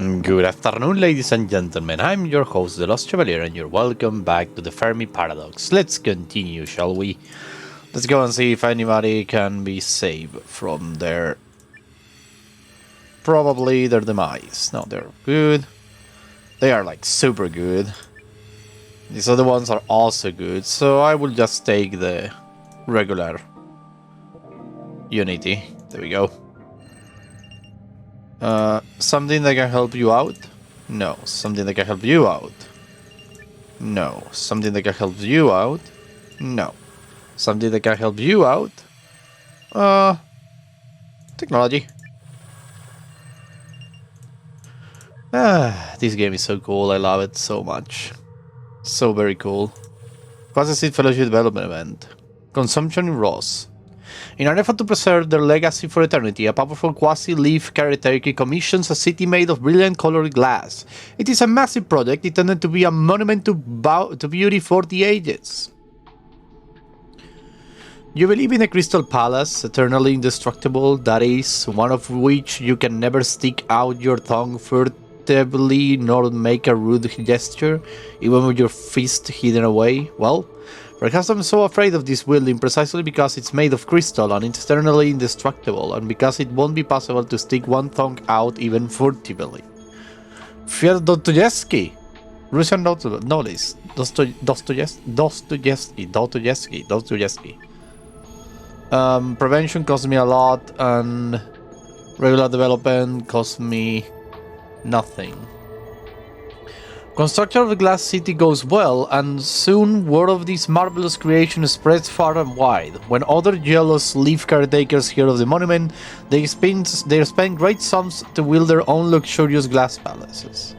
Good afternoon, ladies and gentlemen. I'm your host, the Lost Chevalier, and you're welcome back to the Fermi Paradox. Let's continue, shall we? Let's go and see if anybody can be saved from their... probably their demise. No, they're good. They are like super good. These other ones are also good, so I will just take the regular Unity. There we go. Something that can help you out? No. Something that can help you out? No. Something that can help you out? No. Something that can help you out? Technology. This game is so cool. I love it so much. So very cool. Quasi-Seed Fellowship Development Event. Consumption in Ross. In an effort to preserve their legacy for eternity, a powerful quasi-leaf caretaker commissions a city made of brilliant colored glass. It is a massive project intended to be a monument to beauty for the ages. You believe in a crystal palace, eternally indestructible, that is, one of which you can never stick out your tongue furtively nor make a rude gesture, even with your fist hidden away? Well, perhaps I'm so afraid of this building precisely because it's made of crystal and eternally indestructible, and because it won't be possible to stick one tongue out even furtively. Fyodor Dostoevsky, Russian novelist. Dostoevsky. Prevention cost me a lot, and regular development cost me nothing. Construction of the glass city goes well, and soon word of this marvelous creation spreads far and wide. When other jealous leaf caretakers hear of the monument, they spend great sums to build their own luxurious glass palaces.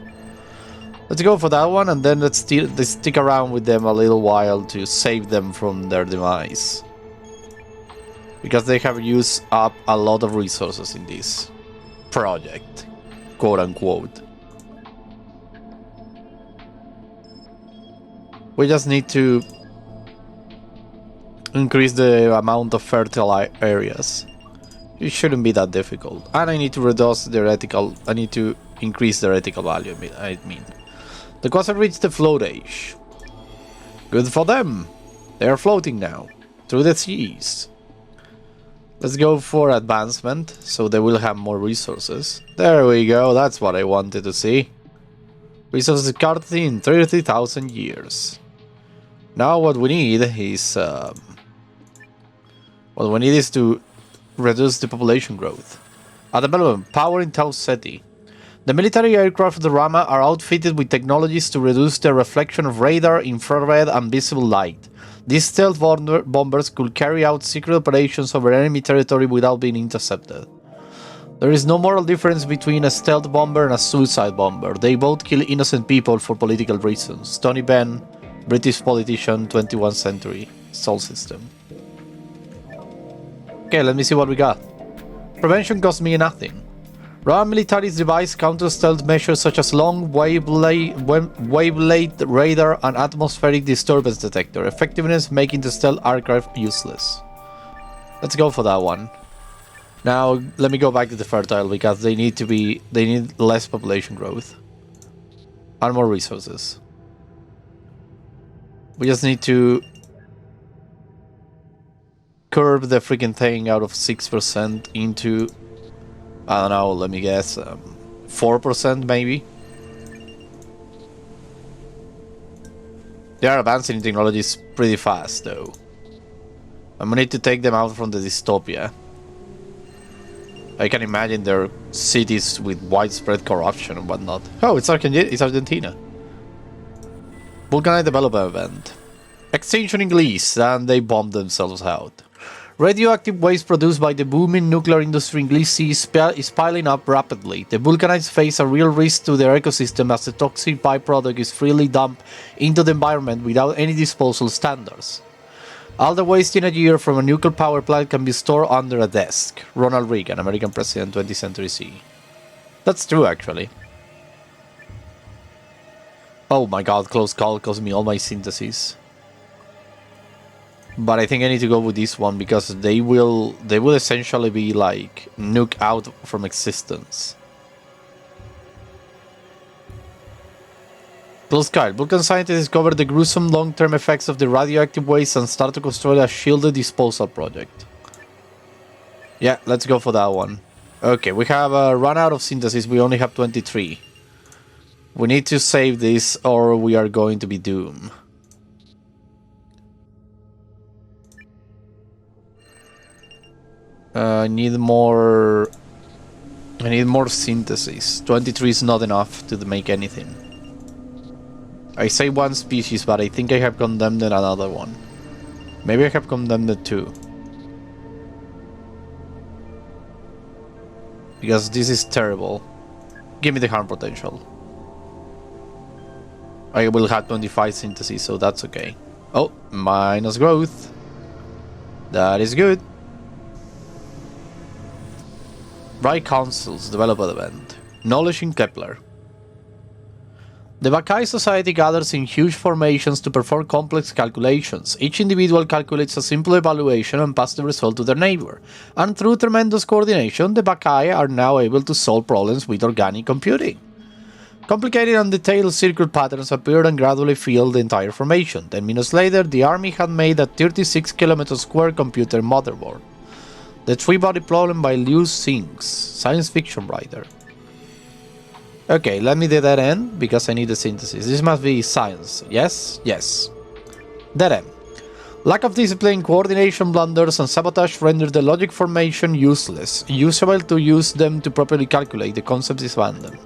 Let's go for that one, and then let's stick around with them a little while to save them from their demise. Because they have used up a lot of resources in this project, quote unquote. We just need to increase the amount of fertile areas. It shouldn't be that difficult. And I need to reduce theoretical... I need to increase theoretical value, I mean. The Quasar reached the float age. Good for them. They are floating now. Through the seas. Let's go for advancement, so they will have more resources. There we go, that's what I wanted to see. Resources carved in 30,000 years. Now what we need is to reduce the population growth. At development, power in Tau Ceti. The military aircraft of the Rama are outfitted with technologies to reduce the reflection of radar, infrared, and visible light. These stealth bombers could carry out secret operations over enemy territory without being intercepted. There is no moral difference between a stealth bomber and a suicide bomber. They both kill innocent people for political reasons. Tony Benn, British politician, 21st century, Sol system. Okay, let me see what we got. Prevention cost me nothing. Royal military's devised counter-stealth measures such as long wavelength radar and atmospheric disturbance detector. Effectiveness making the stealth aircraft useless. Let's go for that one. Now, let me go back to the fertile because they need less population growth. And more resources. We just need to curb the freaking thing out of 6% into, I don't know, let me guess, 4% maybe? They are advancing in technologies pretty fast though. I'm gonna need to take them out from the dystopia. I can imagine their cities with widespread corruption and whatnot. Oh, it's Argentina. Vulcanite development event. Extinction in Greece, and they bombed themselves out. Radioactive waste produced by the booming nuclear industry in Greece is piling up rapidly. The Vulcanites face a real risk to their ecosystem as the toxic byproduct is freely dumped into the environment without any disposal standards. All the waste in a year from a nuclear power plant can be stored under a desk. Ronald Reagan, American President, 20th Century CE. That's true, actually. Oh my god, close call cost me all my synthesis. But I think I need to go with this one because they will essentially be like nuked out from existence. Plus Kyle, Vulcan scientists discovered the gruesome long-term effects of the radioactive waste and start to construct a shielded disposal project. Yeah, let's go for that one. Okay, we have run out of synthesis. We only have 23. We need to save this or we are going to be doomed. I need more synthesis. 23 is not enough to make anything. I say one species, but I think I have condemned another one. Maybe I have condemned two. Because this is terrible. Give me the harm potential. I will have 25 synthesis, so that's okay. Oh, minus growth. That is good. Bright Councils Developer Event. Knowledge in Kepler. The Bacchae Society gathers in huge formations to perform complex calculations. Each individual calculates a simple evaluation and passes the result to their neighbor. And through tremendous coordination, the Bacchae are now able to solve problems with organic computing. Complicated and detailed circuit patterns appeared and gradually filled the entire formation. 10 minutes later, the army had made a 36 km square computer motherboard. The Three-Body Problem by Liu Xing's, science fiction writer. Okay, let me do that end, because I need the synthesis. This must be science. Yes? Yes. Dead end. Lack of discipline, coordination blunders, and sabotage render the logic formation useless. Usable to use them to properly calculate. The concept is abandoned.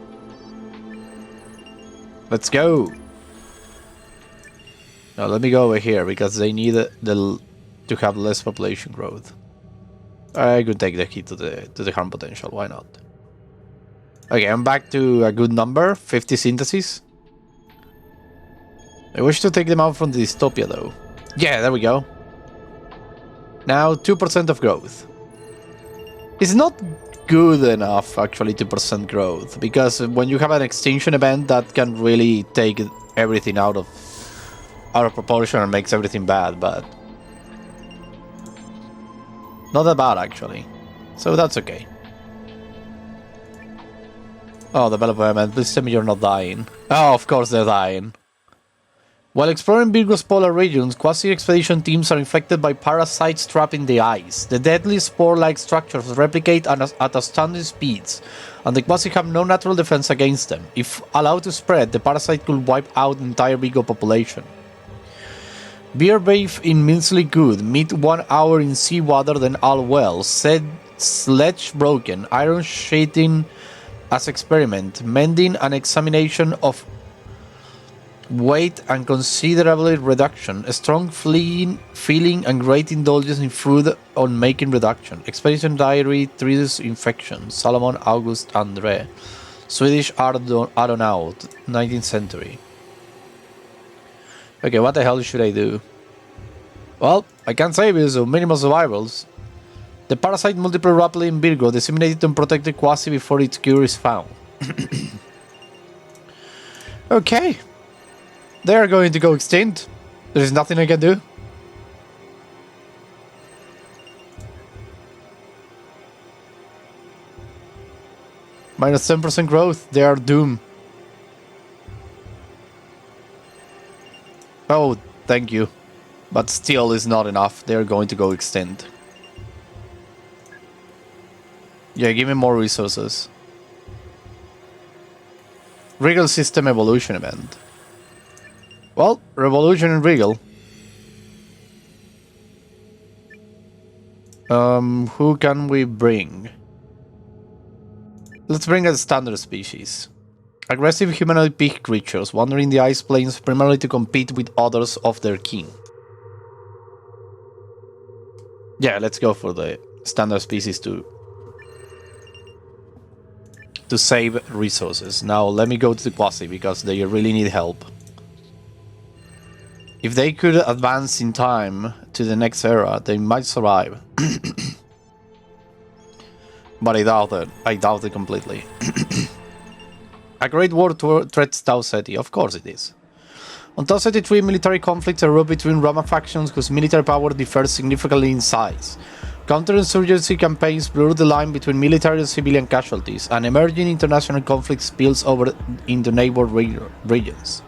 Let's go. Now let me go over here, because they need to have less population growth. I could take the key to the harm potential, why not? Okay, I'm back to a good number, 50 synthesis. I wish to take them out from the dystopia though. Yeah, there we go. Now 2% of growth. It's not good enough actually, 2% growth, because when you have an extinction event that can really take everything out of proportion and makes everything bad, but not that bad actually. So that's okay. Oh, developer event, please tell me you're not dying. Oh, of course they're dying. While exploring Virgo's polar regions, quasi-expedition teams are infected by parasites trapped in the ice. The deadly spore-like structures replicate at astounding speeds, and the quasi have no natural defense against them. If allowed to spread, the parasite could wipe out the entire Virgo population. Beer brave immensely good, meat 1 hour in seawater then all well, said sledge broken, iron sheeting as experiment, mending and examination of weight and considerable reduction, a strong feeling and great indulgence in food on making reduction. Expedition diary, Tridus infection, Solomon August André, Swedish aeronaut, 19th century. Okay, what the hell should I do? Well, I can't save you, so minimal survivals. The parasite multiplied rapidly in Virgo, disseminated and protected quasi before its cure is found. Okay. They are going to go extinct. There is nothing I can do. Minus 10% growth. They are doomed. Oh, thank you. But still is not enough. They are going to go extinct. Yeah, give me more resources. Regal system evolution event. Well, revolution in Regal. Who can we bring? Let's bring a standard species. Aggressive humanoid pig creatures wandering the ice plains primarily to compete with others of their kin. Yeah, let's go for the standard species to save resources. Now let me go to the quasi because they really need help. If they could advance in time to the next era, they might survive. But I doubt it. I doubt it completely. A great war threats Tau Ceti. Of course it is. On Tau Ceti 3, military conflicts erupt between Roma factions whose military power differs significantly in size. Counterinsurgency campaigns blur the line between military and civilian casualties, and emerging international conflict spills over into neighbor regions.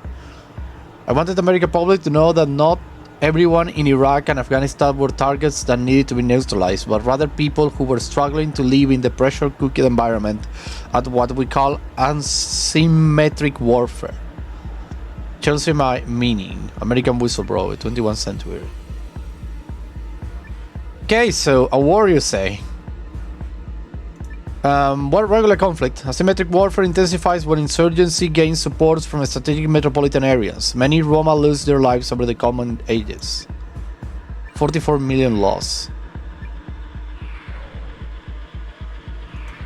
I wanted the American public to know that not everyone in Iraq and Afghanistan were targets that needed to be neutralized, but rather people who were struggling to live in the pressure-cooked environment at what we call asymmetric warfare. Chelsea meaning, American whistleblower, 21st century. Okay, so a war, you say? What regular conflict? Asymmetric warfare intensifies when insurgency gains support from strategic metropolitan areas. Many Roma lose their lives over the common ages. 44 million loss.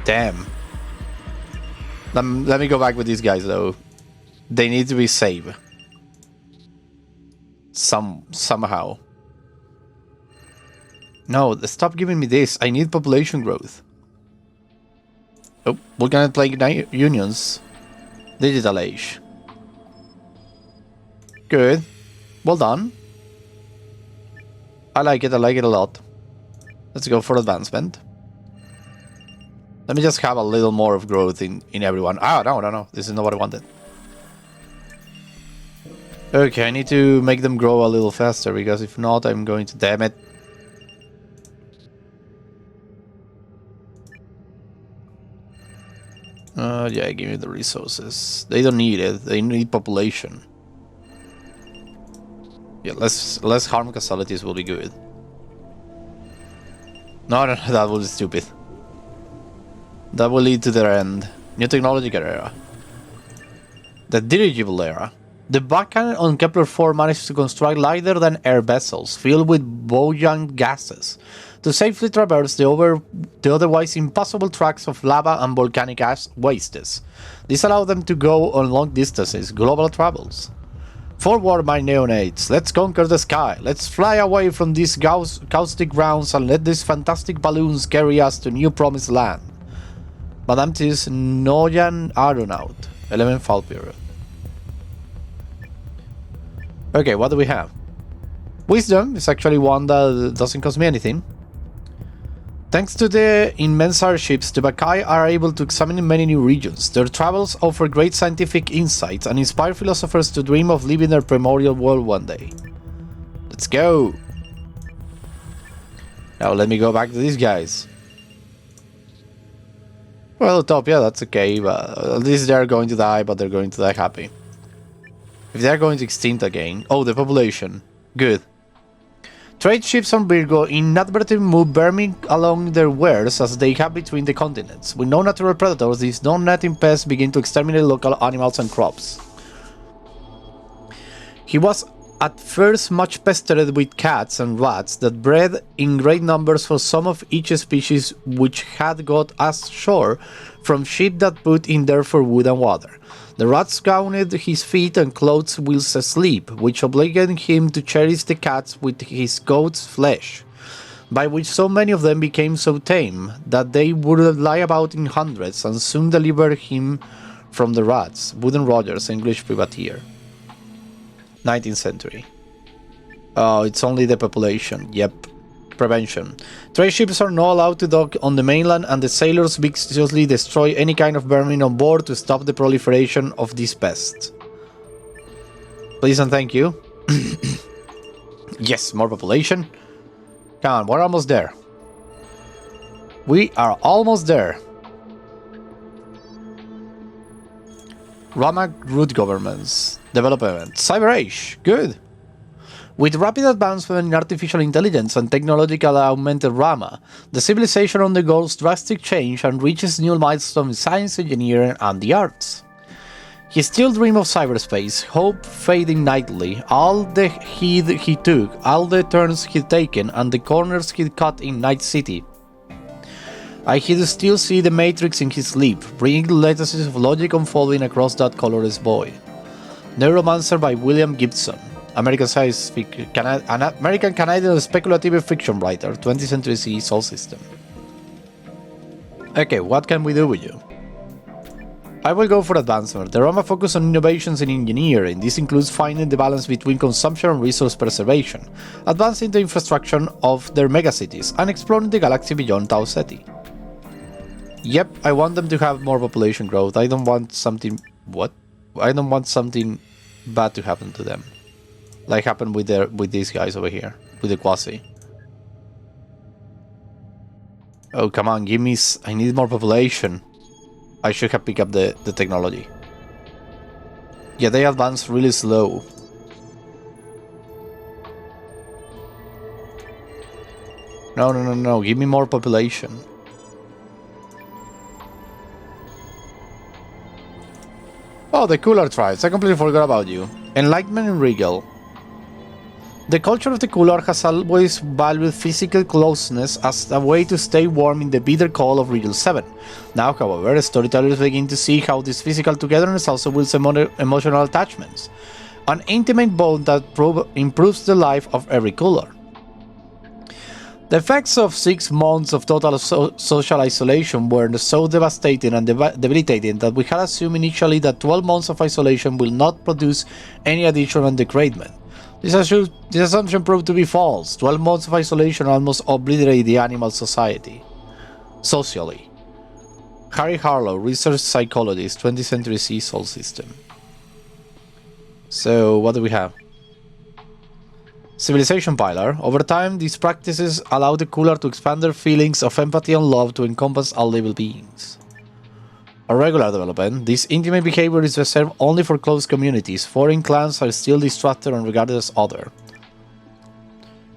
Damn. Let me go back with these guys though. They need to be saved. Somehow. No, stop giving me this. I need population growth. Oh, volcanic plague unions. Digital age. Good. Well done. I like it a lot. Let's go for advancement. Let me just have a little more of growth in everyone. Oh, no. This is not what I wanted. Okay, I need to make them grow a little faster, because if not, I'm going to... Damn it. Yeah, give me the resources. They don't need it. They need population. Yeah, less harm casualties will be good. No, that was stupid. That will lead to their end. New technological era. The dirigible era. The Bacan on Kepler-4 managed to construct lighter-than-air vessels filled with buoyant gases to safely traverse the otherwise impossible tracks of lava and volcanic ash wastes. This allowed them to go on long distances, global travels. Forward, my neonates, let's conquer the sky, let's fly away from these caustic grounds and let these fantastic balloons carry us to new promised land. Madame Tis Noyan Aeronaut, 11th fall period. Okay, what do we have? Wisdom is actually one that doesn't cost me anything. Thanks to the immense airships, the Bakai are able to examine many new regions. Their travels offer great scientific insights and inspire philosophers to dream of leaving their primordial world one day. Let's go! Now let me go back to these guys. Well, Utopia, that's okay, but at least they're going to die, but they're going to die happy. If they're going to extinct again... Oh, the population. Good. Trade ships on Virgo inadvertently move vermin along their wares as they have between the continents. With no natural predators, these non-native pests begin to exterminate local animals and crops. He was at first much pestered with cats and rats that bred in great numbers for some of each species which had got ashore from ships that put in there for wood and water. The rats gouged his feet and clothes whilst asleep, which obliged him to cherish the cats with his goat's flesh, by which so many of them became so tame that they would lie about in hundreds and soon delivered him from the rats. Wooden Rogers, English privateer. 19th century. Oh, it's only the population. Yep. Prevention. Trade ships are not allowed to dock on the mainland, and the sailors viciously destroy any kind of vermin on board to stop the proliferation of these pests. Please and thank you. Yes, more population. Come on, we're almost there. We are almost there. Rama root governments. Development. Cyber Age. Good. With rapid advancement in artificial intelligence and technological augmented Rama, the civilization undergoes drastic change and reaches new milestones in science, engineering, and the arts. He still dreams of cyberspace, hope fading nightly, all the heed he took, all the turns he'd taken, and the corners he'd cut in Night City. I could still see the matrix in his sleep, bringing the legacies of logic unfolding across that colorless void. Neuromancer by William Gibson. American Canadian speculative fiction writer, 20th century CE Sol system. Okay, what can we do with you? I will go for advancement. The Roma focus on innovations in engineering. This includes finding the balance between consumption and resource preservation, advancing the infrastructure of their megacities, and exploring the galaxy beyond Tau Ceti. Yep, I want them to have more population growth. I don't want something... What? I don't want something bad to happen to them. Like happened with these guys over here, with the Quasi. Oh, come on, give me... I need more population. I should have picked up the technology. Yeah, they advance really slow. No, give me more population. Oh, the Cooler tribes, I completely forgot about you. Enlightenment in Regal. The culture of the Cooler has always valued physical closeness as a way to stay warm in the bitter cold of Regal 7. Now, however, storytellers begin to see how this physical togetherness also builds emotional attachments. An intimate bond that improves the life of every Cooler. The effects of 6 months of total social isolation were so devastating and debilitating that we had assumed initially that 12 months of isolation will not produce any additional degradement. This assumption proved to be false. 12 months of isolation almost obliterated the animal society. Socially. Harry Harlow, research psychologist, 20th Century C Sol System. So, what do we have? Civilization Pilar. Over time, these practices allow the Cooler to expand their feelings of empathy and love to encompass all living beings. A regular development, this intimate behavior is reserved only for close communities. Foreign clans are still distrusted and regarded as other.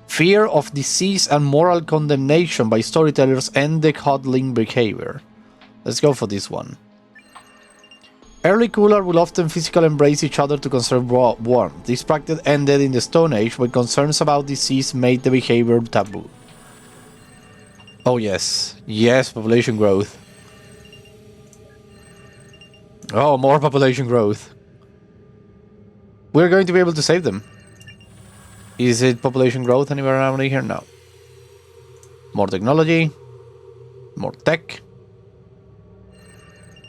Fear of disease and moral condemnation by storytellers end the huddling behavior. Let's go for this one. Early Cooler will often physically embrace each other to conserve warmth. This practice ended in the Stone Age when concerns about disease made the behavior taboo. Oh yes, yes, population growth. Oh, more population growth. We're going to be able to save them. Is it population growth anywhere around here? No. More technology. More tech.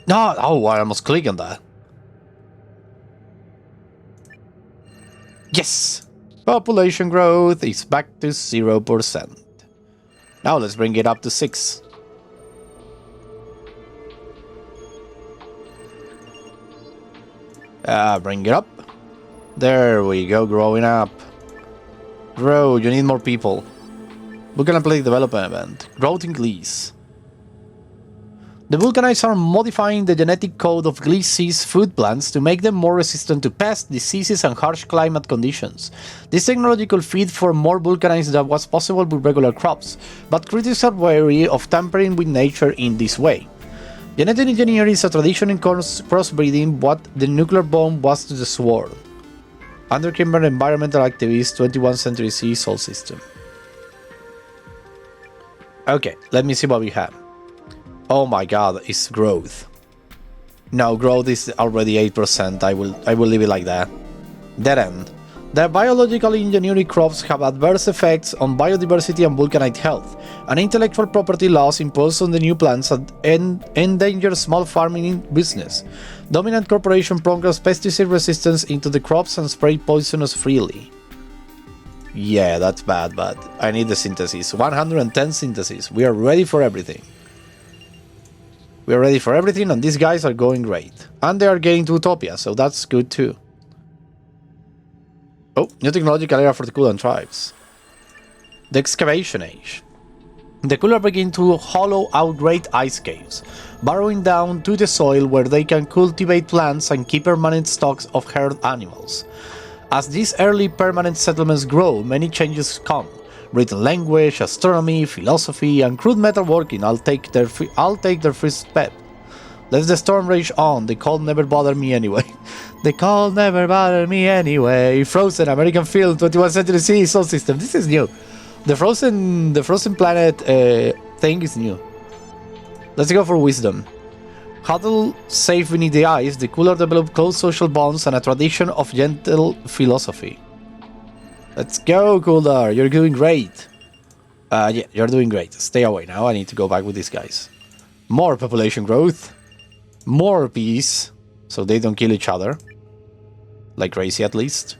No, oh, I almost clicked on that. Yes! Population growth is back to 0%. Now let's bring it up to 6. Bring it up. There we go, growing up. Grow, you need more people. We're gonna play development event. Growth in Gliese. The Vulcanites are modifying the genetic code of Gliese food plants to make them more resistant to pests, diseases, and harsh climate conditions. This technology could feed for more Vulcanites than was possible with regular crops, but critics are wary of tampering with nature in this way. Genetic engineering is a tradition in crossbreeding what the nuclear bomb was to the sword. Underkimber environmental activist, 21st Century C Sol System. Okay, let me see what we have. Oh my god, it's growth. No, growth is already 8%. I will leave it like that. Dead end. The biological engineering crops have adverse effects on biodiversity and Vulcanite health, and intellectual property laws imposed on the new plants endanger small farming business. Dominant corporation programs pesticide resistance into the crops and spray poisonous freely. Yeah, that's bad, but I need the synthesis. 110 synthesis. We are ready for everything. We are ready for everything, and these guys are going great. And they are getting to Utopia, so that's good too. Oh, new technological area for the Cooler tribes. The Excavation Age. The Cooler begin to hollow out great ice caves, burrowing down to the soil where they can cultivate plants and keep permanent stocks of herd animals. As these early permanent settlements grow, many changes come. Written language, astronomy, philosophy, and crude metalworking all take their first step. Let the storm rage on, the cold never bothered me anyway. The cold never bothered me anyway. Frozen, American film, 21st Century C Sol System. This is new. The frozen planet thing is new. Let's go for wisdom. Huddled safe beneath the ice, the Cooler developed close social bonds and a tradition of gentle philosophy. Let's go, Cooler. You're doing great. Yeah, you're doing great. Stay away now. I need to go back with these guys. More population growth. More peace. So they don't kill each other. Like crazy, at least.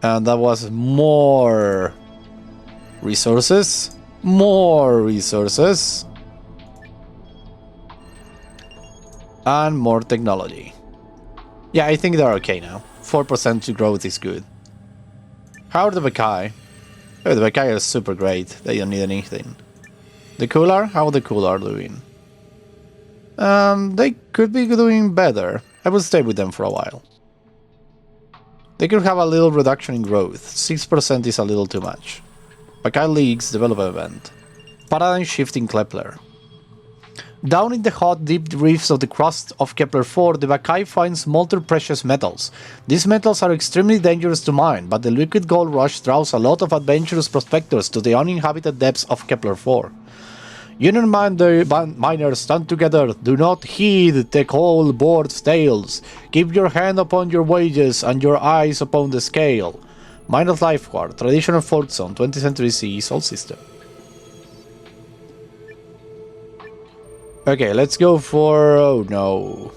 And that was more resources. More resources. And more technology. Yeah, I think they're okay now. 4% to growth is good. How are the Bekai? Oh, the Bekai are super great. They don't need anything. The Cooler? How are the Cooler doing? They could be doing better. I will stay with them for a while. They could have a little reduction in growth. 6% is a little too much. Bekai League's development event. Paradigm shift in Kepler. Down in the hot, deep reefs of the crust of Kepler-4, the Bekai finds molten precious metals. These metals are extremely dangerous to mine, but the liquid gold rush draws a lot of adventurous prospectors to the uninhabited depths of Kepler-4. Union miners stand together. Do not heed the coal board's tales. Keep your hand upon your wages and your eyes upon the scale. Miners Lifeguard, traditional fort zone, 20th century CE, Sol system. Okay, let's go for... oh no.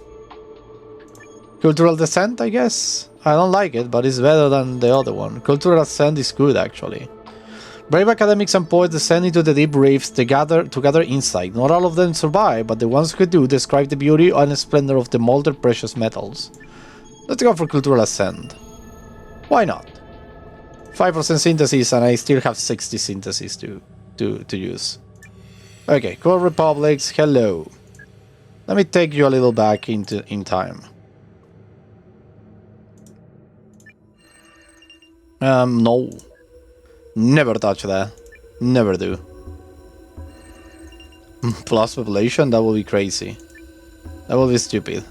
Cultural Descent, I guess? I don't like it, but it's better than the other one. Cultural Ascent is good, actually. Brave academics and poets descend into the deep reefs to gather insight. Not all of them survive, but the ones who do describe the beauty and splendor of the molten precious metals. Let's go for Cultural Ascent. Why not? 5% synthesis, and I still have 60 synthesis to use. Okay, Core Republics, hello. Let me take you a little back in time. No. Never touch that. Never do. Plus population? That will be crazy. That will be stupid.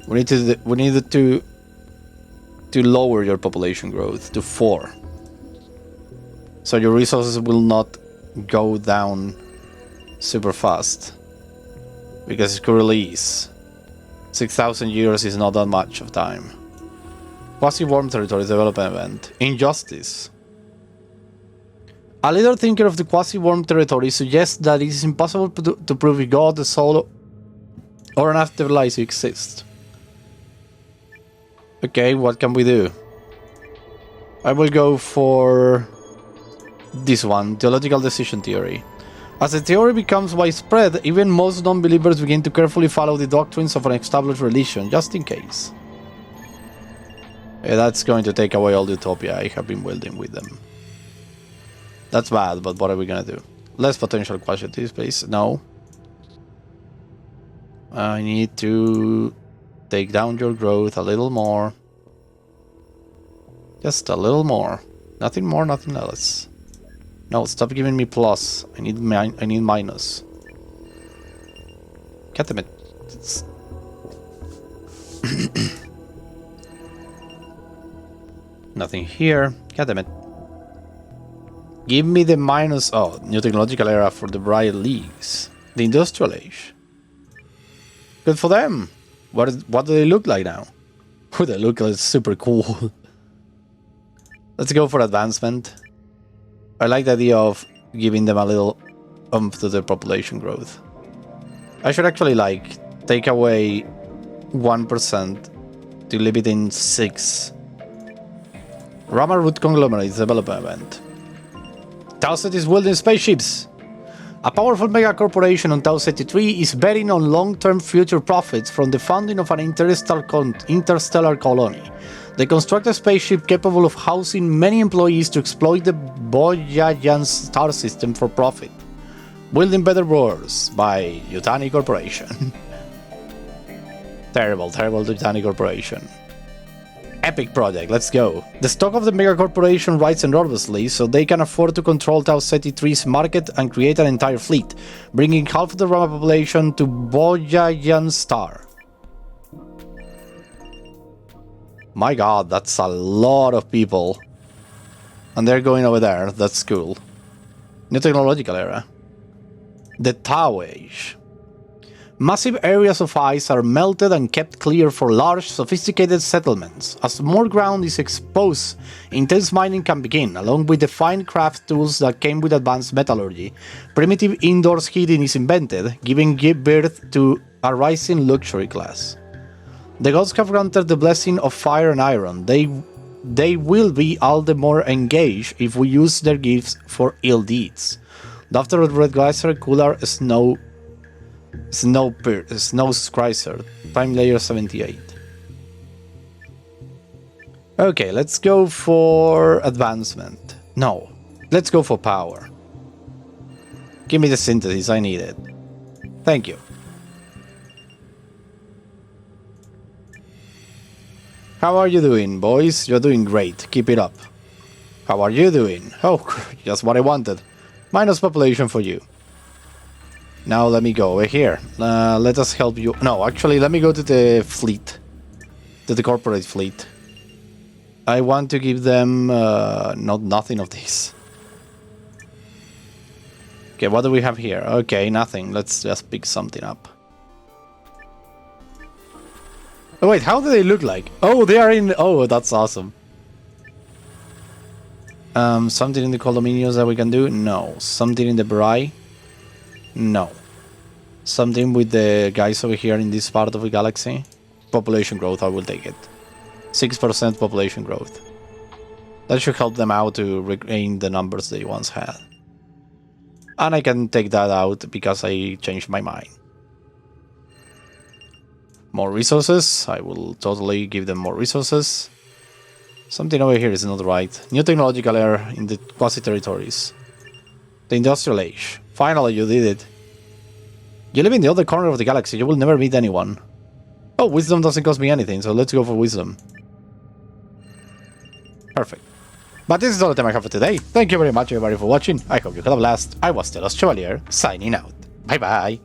We needed to lower your population growth to 4. So your resources will not go down super fast. Because it could release. 6,000 years is not that much of time. Quasi-warm territory development event. Injustice. A leader thinker of the quasi-warm territory suggests that it is impossible to prove if God, the soul, or an afterlife exists. Okay, what can we do? I will go for this one, theological decision theory. As the theory becomes widespread, even most non-believers begin to carefully follow the doctrines of an established religion, just in case. Yeah, that's going to take away all the utopia I have been building with them. That's bad, but what are we gonna do? Less potential casualties, please. No. I need to take down your growth a little more. Just a little more. Nothing more, nothing less. No, stop giving me plus. I need minus. Get them it. Nothing here. Get them it. Give me the minus... oh, new technological era for the Bright Leagues. The Industrial Age. Good for them. What do they look like now? Oh, they look like super cool. Let's go for advancement. I like the idea of giving them a little oomph to their population growth. I should actually, like, take away 1% to leave it in 6. Rama Root Conglomerate Development Event. Tau Ceti is building spaceships. A powerful mega corporation on Tau Ceti 3 is betting on long-term future profits from the founding of an interstellar colony. They construct a spaceship capable of housing many employees to exploit the Voyagian star system for profit. Building Better Worlds by Yutani Corporation. Terrible Yutani Corporation. Epic project, let's go. The stock of the mega corporation rises enormously, so they can afford to control Tau Ceti 3's market and create an entire fleet, bringing half of the Rama population to Voyagian star. My god, that's a lot of people. And they're going over there, that's cool. New technological era. The Tau Age. Massive areas of ice are melted and kept clear for large, sophisticated settlements. As more ground is exposed, intense mining can begin, along with the fine craft tools that came with advanced metallurgy. Primitive indoors heating is invented, giving birth to a rising luxury class. The gods have granted the blessing of fire and iron. They will be all the more engaged if we use their gifts for ill deeds. After Red Geyser, Cooler, Snow Scricer, Time Layer 78. Okay, let's go for advancement. No, let's go for power. Give me the synthesis, I need it. Thank you. How are you doing, boys? You're doing great. Keep it up. How are you doing? Oh, just what I wanted. Minus population for you. Now let me go over here. Let us help you. No, actually, let me go to the fleet. To the corporate fleet. I want to give them nothing of this. Okay, what do we have here? Okay, nothing. Let's just pick something up. Oh wait, how do they look like? Oh, they are in... Oh, that's awesome. Something in the condominiums that we can do? No. Something in the Bri? No. Something with the guys over here in this part of the galaxy? Population growth, I will take it. 6% population growth. That should help them out to regain the numbers they once had. And I can take that out because I changed my mind. More resources. I will totally give them more resources. Something over here is not right. New technological era in the quasi-territories. The Industrial Age. Finally, you did it. You live in the other corner of the galaxy. You will never meet anyone. Oh, wisdom doesn't cost me anything, so let's go for wisdom. Perfect. But this is all the time I have for today. Thank you very much everybody for watching. I hope you had a blast. I was the Lost Chevalier, signing out. Bye bye.